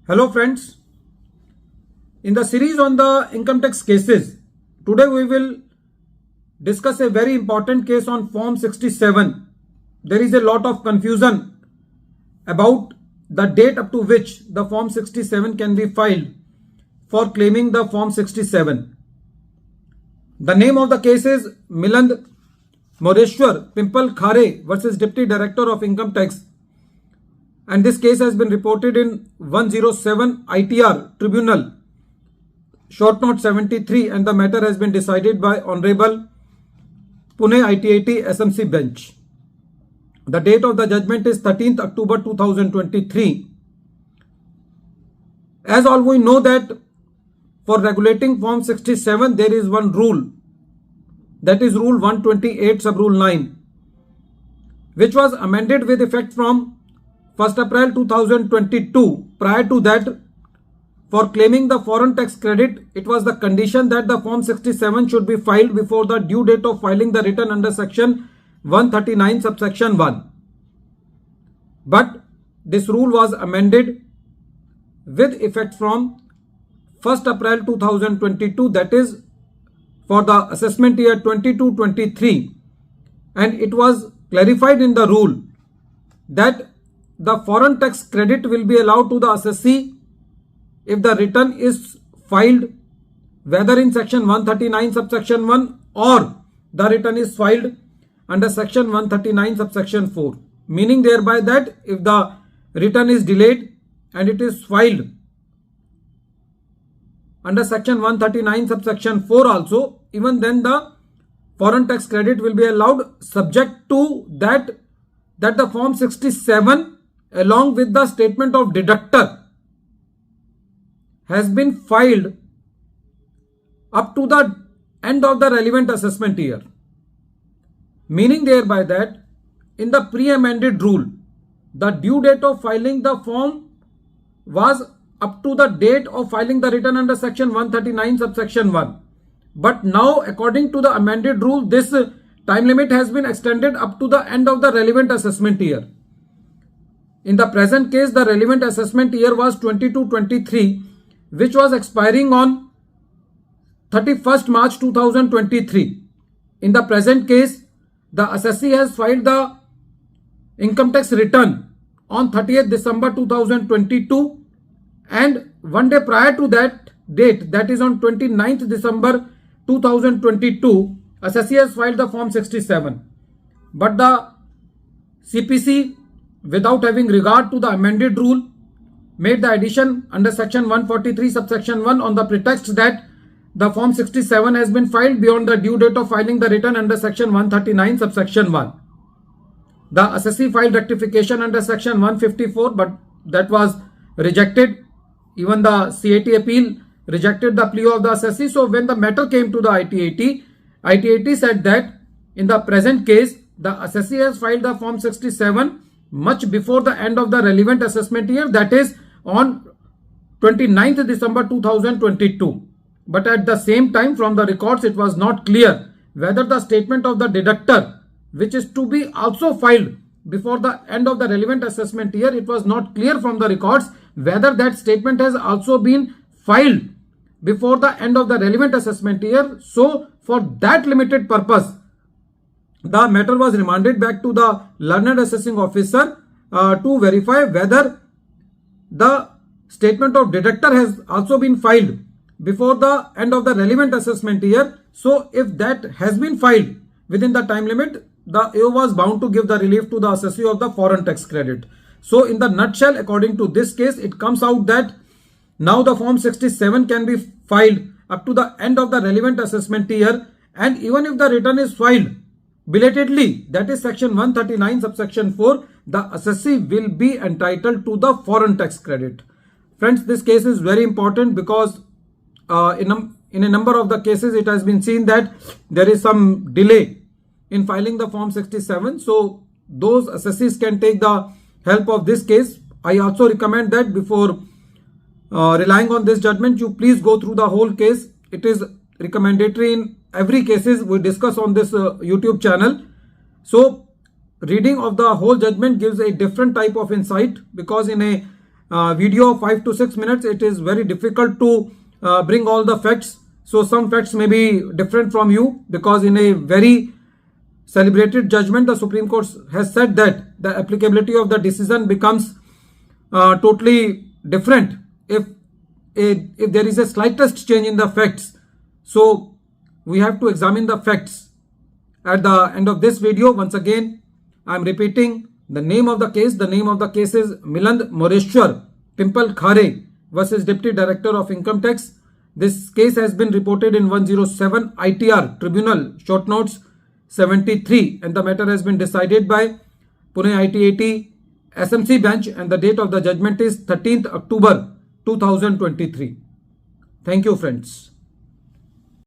Hello friends, in the series on the income tax cases, today we will discuss a very important case on Form 67. There is a lot of confusion about the date up to which the Form 67 can be filed for claiming the Form 67. The name of the case is Miland Moreshwar Pimple Khare versus Deputy Director of Income Tax. And this case has been reported in 107 ITR Tribunal, short note 73, and the matter has been decided by Honorable Pune ITAT SMC bench. The date of the judgment is 13th October 2023. As all we know that for regulating Form 67, there is one rule, that is Rule 128 Sub Rule 9, which was amended with effect from 1st April 2022. Prior to that, for claiming the foreign tax credit, it was the condition that the Form 67 should be filed before the due date of filing the return under Section 139 subsection 1. But this rule was amended with effect from 1st April 2022, that is for the assessment year 22-23, and it was clarified in the rule that the foreign tax credit will be allowed to the assessee if the return is filed whether in section 139 subsection 1 or the return is filed under section 139 subsection 4, meaning thereby that if the return is delayed and it is filed under section 139 subsection 4 also, even then the foreign tax credit will be allowed, subject to that the Form 67 along with the statement of deductor has been filed up to the end of the relevant assessment year, meaning thereby that in the pre-amended rule, the due date of filing the form was up to the date of filing the return under section 139 subsection 1. But now, according to the amended rule, this time limit has been extended up to the end of the relevant assessment year. In the present case, the relevant assessment year was 22-23, which was expiring on 31st March 2023. In the present case, the assessee has filed the income tax return on 30th December 2022, and one day prior to that date, that is on 29th December 2022, assessee has filed the Form 67. But the CPC, without having regard to the amended rule, made the addition under section 143 subsection 1 on the pretext that the Form 67 has been filed beyond the due date of filing the return under section 139 subsection 1. The assessee filed rectification under section 154, but that was rejected. Even the CAT appeal rejected the plea of the assessee. So when the matter came to the ITAT said that in the present case, the assessee has filed the Form 67 much before the end of the relevant assessment year, that is on 29th December 2022. But at the same time, from the records, it was not clear whether the statement of the deductor, which is to be also filed before the end of the relevant assessment year, it was not clear from the records whether that statement has also been filed before the end of the relevant assessment year. So for that limited purpose, the matter was remanded back to the learned assessing officer to verify whether the statement of deductor has also been filed before the end of the relevant assessment year. So if that has been filed within the time limit, the AO was bound to give the relief to the assessee of the foreign tax credit. So in the nutshell, according to this case, it comes out that now the Form 67 can be filed up to the end of the relevant assessment year, and even if the return is filed belatedly, that is section 139 subsection 4, the assessee will be entitled to the foreign tax credit. Friends, this case is very important because in a number of the cases it has been seen that there is some delay in filing the Form 67. So those assessees can take the help of this case. I also recommend that before relying on this judgment, you please go through the whole case. It is recommendatory in every cases we discuss on this YouTube channel. So reading of the whole judgment gives a different type of insight, because in a video of 5 to 6 minutes, it is very difficult to bring all the facts. So some facts may be different from you, because in a very celebrated judgment, the Supreme Court has said that the applicability of the decision becomes totally different if there is a slightest change in the facts. So we have to examine the facts. At the end of this video, once again, I am repeating the name of the case. The name of the case is Miland Moreshwar Pimple Khare versus Deputy Director of Income Tax. This case has been reported in 107 ITR Tribunal Short Notes 73, and the matter has been decided by Pune ITAT SMC bench, and the date of the judgment is 13th October 2023. Thank you, friends.